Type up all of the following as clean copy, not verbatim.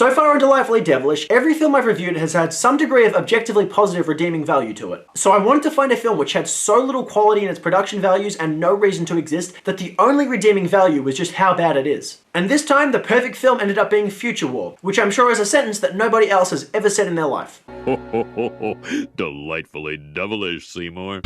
So far on Delightfully Devilish, every film I've reviewed has had some degree of objectively positive redeeming value to it. So I wanted to find a film which had so little quality in its production values and no reason to exist that the only redeeming value was just how bad it is. And this time, the perfect film ended up being Future War, which I'm sure is a sentence that nobody else has ever said in their life. Ho ho ho ho, delightfully devilish, Seymour.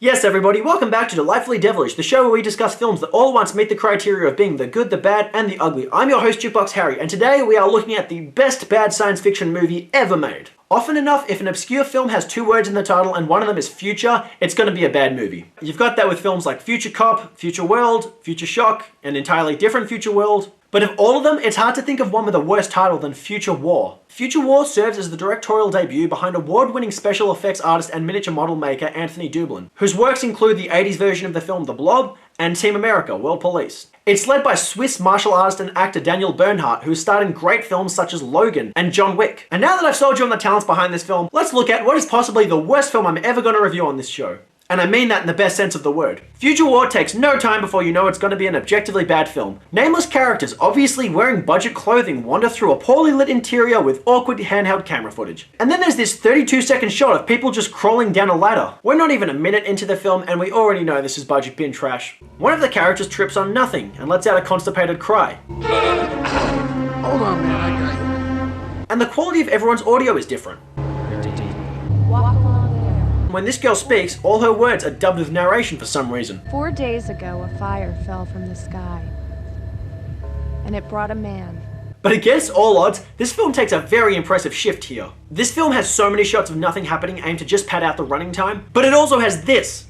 Yes everybody, welcome back to Delightfully Devilish, the show where we discuss films that all at once meet the criteria of being the good, the bad, and the ugly. I'm your host Jukebox Harry, and today we are looking at the best bad science fiction movie ever made. Often enough, if an obscure film has two words in the title and one of them is future, it's going to be a bad movie. You've got that with films like Future Cop, Future World, Future Shock, An Entirely Different Future World. But of all of them, it's hard to think of one with a worse title than Future War. Future War serves as the directorial debut behind award-winning special effects artist and miniature model maker Anthony Dublin, whose works include the 80s version of the film The Blob and Team America: World Police. It's led by Swiss martial artist and actor Daniel Bernhardt, who starred in great films such as Logan and John Wick. And now that I've sold you on the talents behind this film, let's look at what is possibly the worst film I'm ever going to review on this show. And I mean that in the best sense of the word. Future War takes no time before you know it's going to be an objectively bad film. Nameless characters, obviously wearing budget clothing, wander through a poorly lit interior with awkward handheld camera footage. And then there's this 32-second shot of people just crawling down a ladder. We're not even a minute into the film and we already know this is budget bin trash. One of the characters trips on nothing and lets out a constipated cry. Hold on, man, I got you. And the quality of everyone's audio is different. When this girl speaks, all her words are dubbed with narration for some reason. 4 days ago, a fire fell from the sky, and it brought a man. But against all odds, this film takes a very impressive shift here. This film has so many shots of nothing happening aimed to just pad out the running time, but it also has this.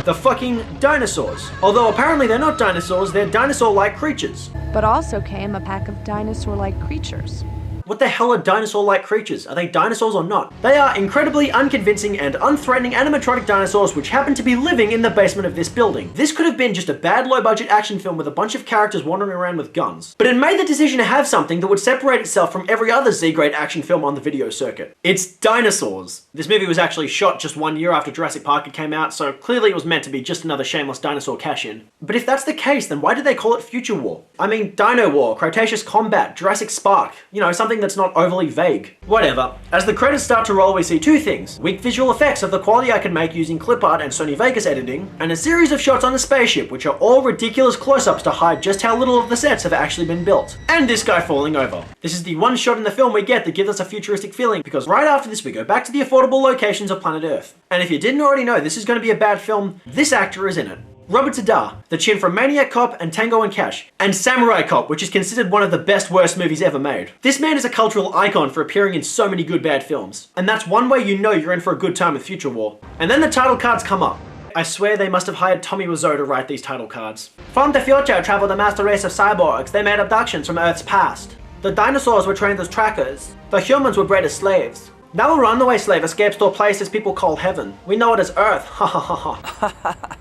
The fucking dinosaurs. Although apparently they're not dinosaurs, they're dinosaur-like creatures. But also came a pack of dinosaur-like creatures. What the hell are dinosaur-like creatures? Are they dinosaurs or not? They are incredibly unconvincing and unthreatening animatronic dinosaurs which happen to be living in the basement of this building. This could have been just a bad low-budget action film with a bunch of characters wandering around with guns. But it made the decision to have something that would separate itself from every other Z-grade action film on the video circuit. It's dinosaurs. This movie was actually shot just 1 year after Jurassic Park had came out, so clearly it was meant to be just another shameless dinosaur cash-in. But if that's the case, then why did they call it Future War? I mean, Dino War, Cretaceous Combat, Jurassic Spark, you know, something that's not overly vague. Whatever. As the credits start to roll, we see two things: weak visual effects of the quality I can make using clip art and Sony Vegas editing, and a series of shots on the spaceship which are all ridiculous close-ups to hide just how little of the sets have actually been built. And this guy falling over. This is the one shot in the film we get that gives us a futuristic feeling, because right after this we go back to the affordable locations of planet Earth. And if you didn't already know this is going to be a bad film, this actor is in it. Robert Z'Dar, the chin from Maniac Cop and Tango and Cash, and Samurai Cop, which is considered one of the best worst movies ever made. This man is a cultural icon for appearing in so many good bad films. And that's one way you know you're in for a good time with Future War. And then the title cards come up. I swear they must have hired Tommy Wiseau to write these title cards. From the future traveled a master race of cyborgs. They made abductions from Earth's past. The dinosaurs were trained as trackers. The humans were bred as slaves. Now a runaway slave escapes to a place as people call heaven. We know it as Earth. Ha ha ha ha.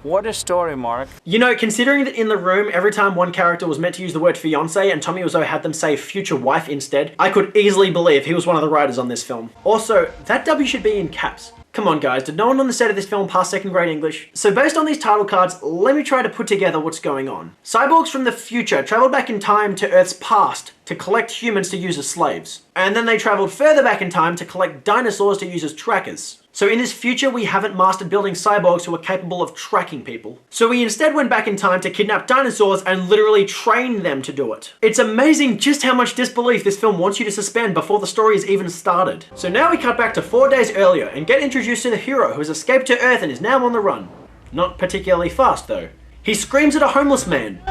What a story, Mark. You know, considering that in The Room, every time one character was meant to use the word fiancé and Tommy Wiseau had them say future wife instead, I could easily believe he was one of the writers on this film. Also, that W should be in caps. Come on guys, did no one on the set of this film pass second grade English? So based on these title cards, let me try to put together what's going on. Cyborgs from the future traveled back in time to Earth's past to collect humans to use as slaves. And then they traveled further back in time to collect dinosaurs to use as trackers. So in this future, we haven't mastered building cyborgs who are capable of tracking people. So we instead went back in time to kidnap dinosaurs and literally train them to do it. It's amazing just how much disbelief this film wants you to suspend before the story is even started. So now we cut back to 4 days earlier and get introduced to the hero who has escaped to Earth and is now on the run. Not particularly fast though. He screams at a homeless man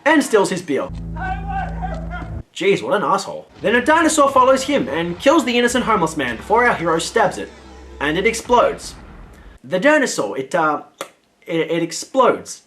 and steals his beer. Jeez, what an asshole. Then a dinosaur follows him and kills the innocent homeless man before our hero stabs it. And it explodes. The dinosaur, it explodes.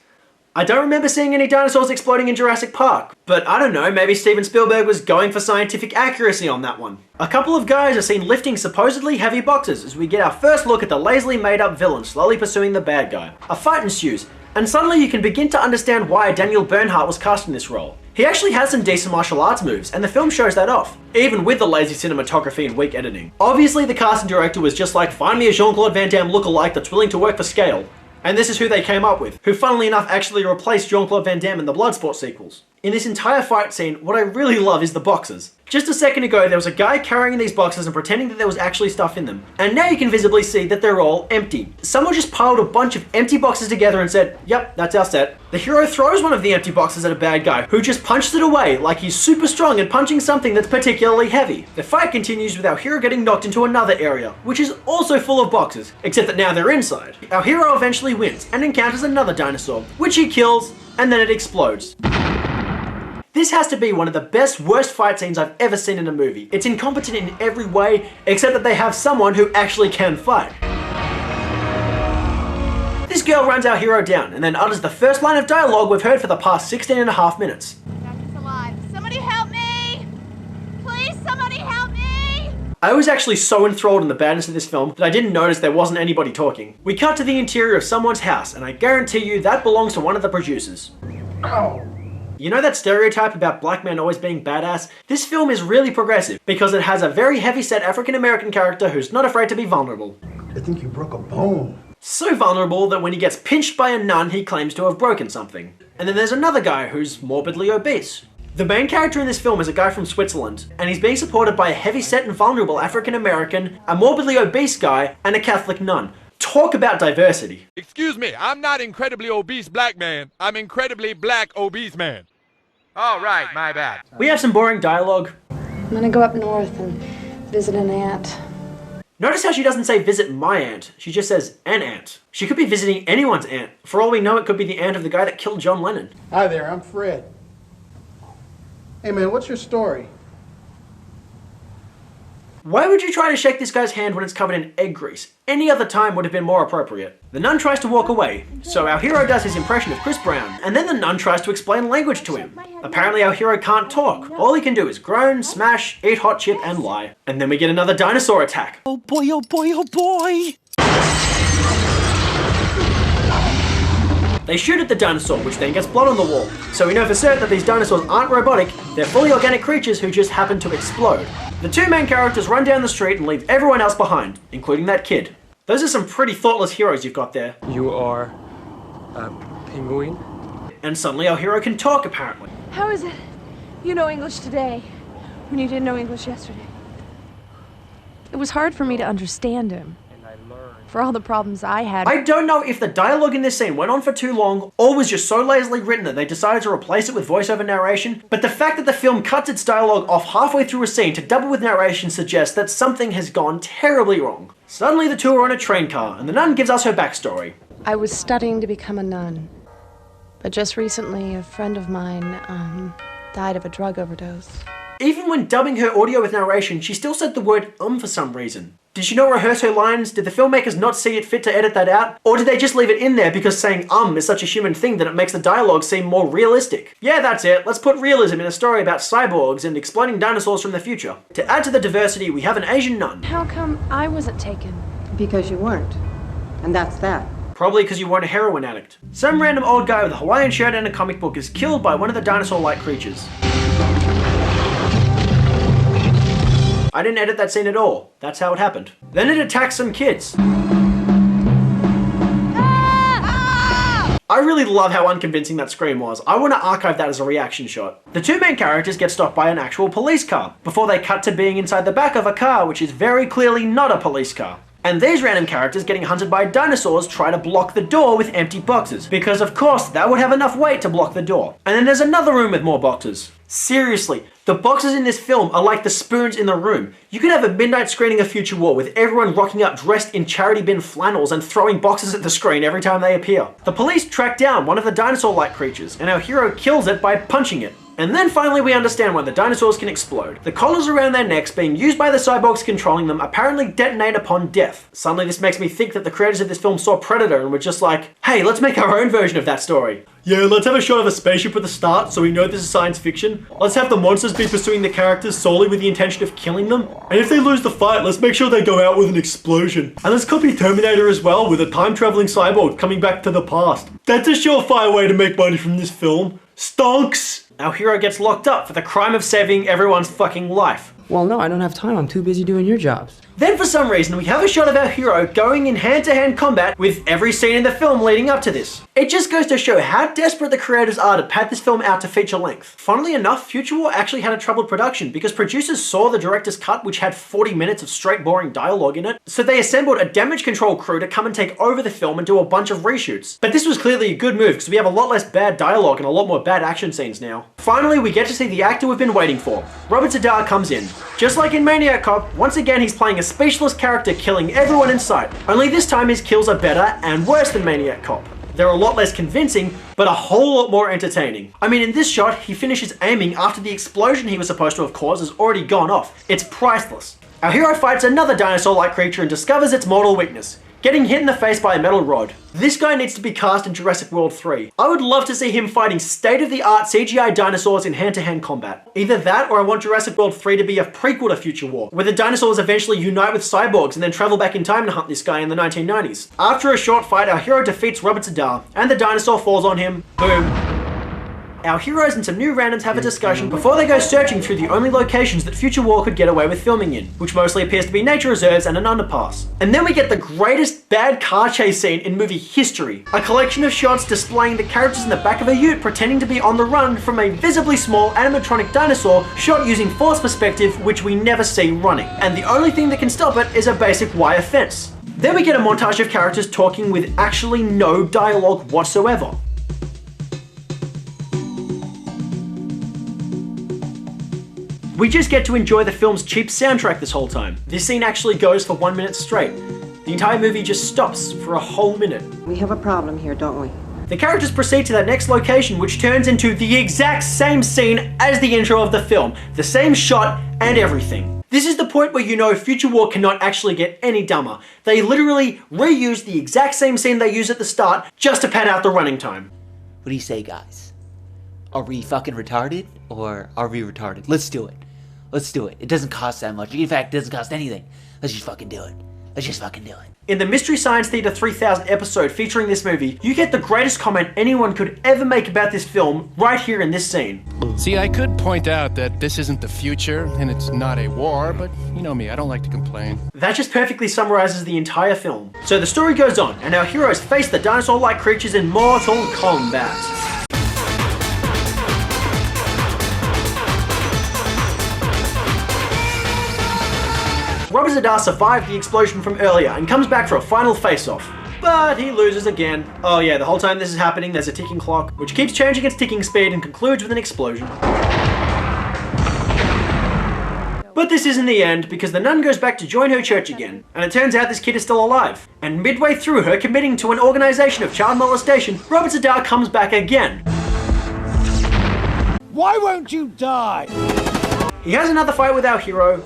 I don't remember seeing any dinosaurs exploding in Jurassic Park, but I don't know, maybe Steven Spielberg was going for scientific accuracy on that one. A couple of guys are seen lifting supposedly heavy boxes as we get our first look at the lazily made up villain slowly pursuing the bad guy. A fight ensues, and suddenly you can begin to understand why Daniel Bernhardt was cast in this role. He actually has some decent martial arts moves, and the film shows that off, even with the lazy cinematography and weak editing. Obviously, the casting director was just like, find me a Jean-Claude Van Damme lookalike that's willing to work for scale. And this is who they came up with, who funnily enough actually replaced Jean-Claude Van Damme in the Bloodsport sequels. In this entire fight scene, what I really love is the boxes. Just a second ago, there was a guy carrying these boxes and pretending that there was actually stuff in them. And now you can visibly see that they're all empty. Someone just piled a bunch of empty boxes together and said, yep, that's our set. The hero throws one of the empty boxes at a bad guy, who just punches it away like he's super strong and punching something that's particularly heavy. The fight continues with our hero getting knocked into another area, which is also full of boxes, except that now they're inside. Our hero eventually wins and encounters another dinosaur, which he kills, and then it explodes. This has to be one of the best, worst fight scenes I've ever seen in a movie. It's incompetent in every way, except that they have someone who actually can fight. This girl runs our hero down, and then utters the first line of dialogue we've heard for the past 16.5 minutes. Jack is alive. Somebody help me! Please, somebody help me! I was actually so enthralled in the badness of this film that I didn't notice there wasn't anybody talking. We cut to the interior of someone's house, and I guarantee you that belongs to one of the producers. Ow. You know that stereotype about black men always being badass? This film is really progressive because it has a very heavy-set African-American character who's not afraid to be vulnerable. I think you broke a bone. So vulnerable that when he gets pinched by a nun, he claims to have broken something. And then there's another guy who's morbidly obese. The main character in this film is a guy from Switzerland, and he's being supported by a heavy-set and vulnerable African-American, a morbidly obese guy, and a Catholic nun. Talk about diversity. Excuse me, I'm not incredibly obese black man. I'm incredibly black obese man. All right, my bad. We have some boring dialogue. I'm gonna go up north and visit an aunt. Notice how she doesn't say visit my aunt, she just says an aunt. She could be visiting anyone's aunt. For all we know, it could be the aunt of the guy that killed John Lennon. Hi there, I'm Fred. Hey man, what's your story? Why would you try to shake this guy's hand when it's covered in egg grease? Any other time would have been more appropriate. The nun tries to walk away, so our hero does his impression of Chris Brown, and then the nun tries to explain language to him. Apparently our hero can't talk. All he can do is groan, smash, eat hot chip, and lie. And then we get another dinosaur attack. Oh boy, oh boy, oh boy! They shoot at the dinosaur, which then gets blood on the wall. So we know for certain that these dinosaurs aren't robotic, they're fully organic creatures who just happen to explode. The two main characters run down the street and leave everyone else behind, including that kid. Those are some pretty thoughtless heroes you've got there. You are a penguin? And suddenly our hero can talk, apparently. How is it you know English today when you didn't know English yesterday? It was hard for me to understand him. For all the problems I had. I don't know if the dialogue in this scene went on for too long or was just so lazily written that they decided to replace it with voiceover narration, but the fact that the film cuts its dialogue off halfway through a scene to double with narration suggests that something has gone terribly wrong. Suddenly the two are on a train car and the nun gives us her backstory. I was studying to become a nun, but just recently a friend of mine died of a drug overdose. Even when dubbing her audio with narration, she still said the word for some reason. Did she not rehearse her lines? Did the filmmakers not see it fit to edit that out? Or did they just leave it in there because saying is such a human thing that it makes the dialogue seem more realistic? Yeah, that's it. Let's put realism in a story about cyborgs and exploding dinosaurs from the future. To add to the diversity, we have an Asian nun. How come I wasn't taken? Because you weren't. And that's that. Probably because you weren't a heroin addict. Some random old guy with a Hawaiian shirt and a comic book is killed by one of the dinosaur-like creatures. I didn't edit that scene at all. That's how it happened. Then it attacks some kids. I really love how unconvincing that scream was. I want to archive that as a reaction shot. The two main characters get stopped by an actual police car, before they cut to being inside the back of a car which is very clearly not a police car. And these random characters getting hunted by dinosaurs try to block the door with empty boxes, because of course that would have enough weight to block the door. And then there's another room with more boxes. Seriously, the boxes in this film are like the spoons in the room. You could have a midnight screening of Future War with everyone rocking up dressed in charity bin flannels and throwing boxes at the screen every time they appear. The police track down one of the dinosaur-like creatures, and our hero kills it by punching it. And then finally we understand why the dinosaurs can explode. The collars around their necks being used by the cyborgs controlling them apparently detonate upon death. Suddenly this makes me think that the creators of this film saw Predator and were just like, hey, let's make our own version of that story. Yeah, let's have a shot of a spaceship at the start so we know this is science fiction. Let's have the monsters be pursuing the characters solely with the intention of killing them. And if they lose the fight, let's make sure they go out with an explosion. And let's copy Terminator as well with a time-traveling cyborg coming back to the past. That's a surefire way to make money from this film. Stonks! Our hero gets locked up for the crime of saving everyone's fucking life. Well, no, I don't have time. I'm too busy doing your jobs. Then for some reason, we have a shot of our hero going in hand-to-hand combat with every scene in the film leading up to this. It just goes to show how desperate the creators are to pad this film out to feature length. Funnily enough, Future War actually had a troubled production because producers saw the director's cut, which had 40 minutes of straight boring dialogue in it, so they assembled a damage control crew to come and take over the film and do a bunch of reshoots. But this was clearly a good move because we have a lot less bad dialogue and a lot more bad action scenes now. Finally, we get to see the actor we've been waiting for. Robert Z'Dar comes in. Just like in Maniac Cop, once again he's playing a speechless character killing everyone in sight. Only this time his kills are better and worse than Maniac Cop. They're a lot less convincing, but a whole lot more entertaining. I mean, in this shot, he finishes aiming after the explosion he was supposed to have caused has already gone off. It's priceless. Our hero fights another dinosaur-like creature and discovers its mortal weakness, getting hit in the face by a metal rod. This guy needs to be cast in Jurassic World 3. I would love to see him fighting state-of-the-art CGI dinosaurs in hand-to-hand combat. Either that, or I want Jurassic World 3 to be a prequel to Future War, where the dinosaurs eventually unite with cyborgs and then travel back in time to hunt this guy in the 1990s. After a short fight, our hero defeats Robert Z'Dar, and the dinosaur falls on him. Boom. Our heroes and some new randoms have a discussion before they go searching through the only locations that Future War could get away with filming in, which mostly appears to be nature reserves and an underpass. And then we get the greatest bad car chase scene in movie history. A collection of shots displaying the characters in the back of a ute pretending to be on the run from a visibly small animatronic dinosaur shot using forced perspective, which we never see running. And the only thing that can stop it is a basic wire fence. Then we get a montage of characters talking with actually no dialogue whatsoever. We just get to enjoy the film's cheap soundtrack this whole time. This scene actually goes for 1 minute straight. The entire movie just stops for a whole minute. We have a problem here, don't we? The characters proceed to their next location, which turns into the exact same scene as the intro of the film. The same shot and everything. This is the point where you know Future War cannot actually get any dumber. They literally reuse the exact same scene they use at the start just to pad out the running time. What do you say, guys? Are we fucking retarded? Or are we retarded? Let's do it. Let's do it. It doesn't cost that much. In fact, it doesn't cost anything. Let's just fucking do it. Let's just fucking do it. In the Mystery Science Theater 3000 episode featuring this movie, you get the greatest comment anyone could ever make about this film right here in this scene. See, I could point out that this isn't the future, and it's not a war, but you know me, I don't like to complain. That just perfectly summarizes the entire film. So the story goes on, and our heroes face the dinosaur-like creatures in Mortal Kombat. Robert Z'Dar survived the explosion from earlier and comes back for a final face-off. But he loses again. Oh yeah, the whole time this is happening, there's a ticking clock, which keeps changing its ticking speed and concludes with an explosion. But this isn't the end, because the nun goes back to join her church again, and it turns out this kid is still alive. And midway through her committing to an organization of child molestation, Robert Z'Dar comes back again. Why won't you die? He has another fight with our hero.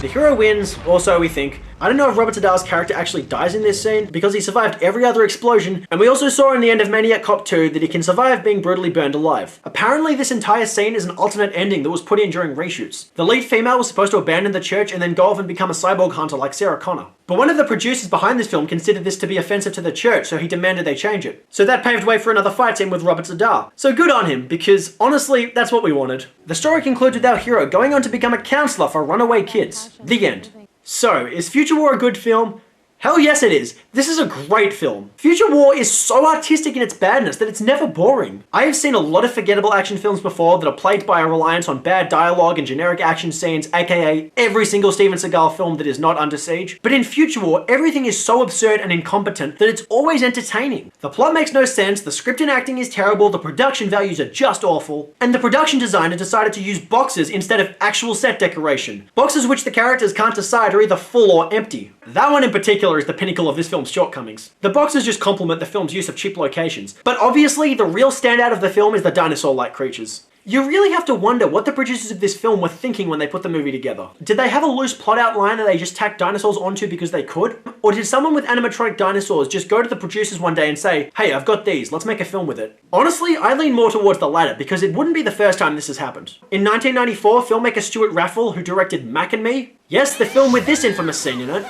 The hero wins, or so we think. I don't know if Robert Z'Dar's character actually dies in this scene, because he survived every other explosion, and we also saw in the end of Maniac Cop 2 that he can survive being brutally burned alive. Apparently this entire scene is an alternate ending that was put in during reshoots. The lead female was supposed to abandon the church and then go off and become a cyborg hunter like Sarah Connor. But one of the producers behind this film considered this to be offensive to the church, so he demanded they change it. So that paved way for another fight scene with Robert Z'Dar. So good on him, because honestly, that's what we wanted. The story concludes with our hero going on to become a counselor for runaway kids. The end. So, is Future War a good film? Hell yes it is. This is a great film. Future War is so artistic in its badness that it's never boring. I have seen a lot of forgettable action films before that are plagued by a reliance on bad dialogue and generic action scenes, aka every single Steven Seagal film that is not Under Siege. But in Future War, everything is so absurd and incompetent that it's always entertaining. The plot makes no sense, the script and acting is terrible, the production values are just awful, and the production designer decided to use boxes instead of actual set decoration. Boxes which the characters can't decide are either full or empty. That one in particular is the pinnacle of this film's shortcomings. The boxes just complement the film's use of cheap locations, but obviously the real standout of the film is the dinosaur-like creatures. You really have to wonder what the producers of this film were thinking when they put the movie together. Did they have a loose plot outline that they just tacked dinosaurs onto because they could? Or did someone with animatronic dinosaurs just go to the producers one day and say, hey, I've got these, let's make a film with it? Honestly, I lean more towards the latter because it wouldn't be the first time this has happened. In 1994, filmmaker Stuart Raffle, who directed Mac and Me, yes, the film with this infamous scene in it,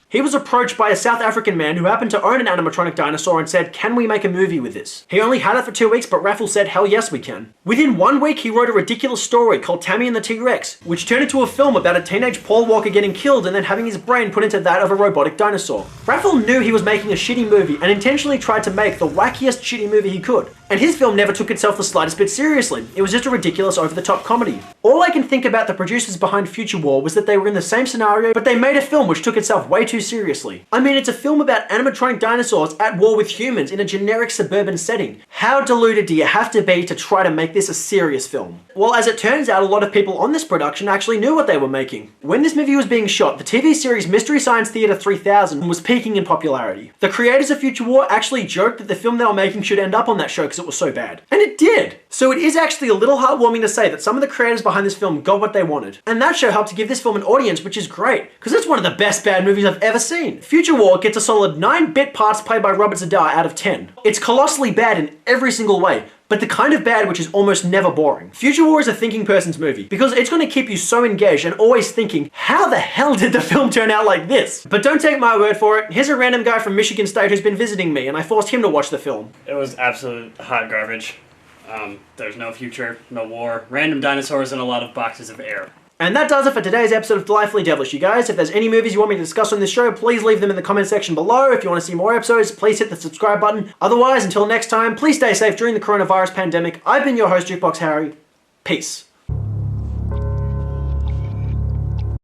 He was approached by a South African man who happened to own an animatronic dinosaur and said, "Can we make a movie with this?" He only had it for 2 weeks, but Raffel said, "Hell yes we can." Within 1 week, he wrote a ridiculous story called Tammy and the T-Rex, which turned into a film about a teenage Paul Walker getting killed and then having his brain put into that of a robotic dinosaur. Raffel knew he was making a shitty movie and intentionally tried to make the wackiest shitty movie he could. And his film never took itself the slightest bit seriously. It was just a ridiculous over-the-top comedy. All I can think about the producers behind Future War was that they were in the same scenario, but they made a film which took itself way too seriously. I mean, it's a film about animatronic dinosaurs at war with humans in a generic suburban setting. How deluded do you have to be to try to make this a serious film? Well, as it turns out, a lot of people on this production actually knew what they were making. When this movie was being shot, the TV series Mystery Science Theater 3000 was peaking in popularity. The creators of Future War actually joked that the film they were making should end up on that show because it was so bad. And it did! So it is actually a little heartwarming to say that some of the creators behind this film got what they wanted. And that show helped to give this film an audience, which is great, because it's one of the best bad movies I've ever seen. Future War gets a solid 9 bit parts played by Robert Z'Dar out of 10. It's colossally bad in every single way, but the kind of bad which is almost never boring. Future War is a thinking person's movie, because it's going to keep you so engaged and always thinking, how the hell did the film turn out like this? But don't take my word for it. Here's a random guy from Michigan State who's been visiting me, and I forced him to watch the film. It was absolute hot garbage. There's no future, no war, random dinosaurs, and a lot of boxes of air. And that does it for today's episode of Delightfully Devilish, you guys. If there's any movies you want me to discuss on this show, please leave them in the comment section below. If you want to see more episodes, please hit the subscribe button. Otherwise, until next time, please stay safe during the coronavirus pandemic. I've been your host, Jukebox Harry. Peace.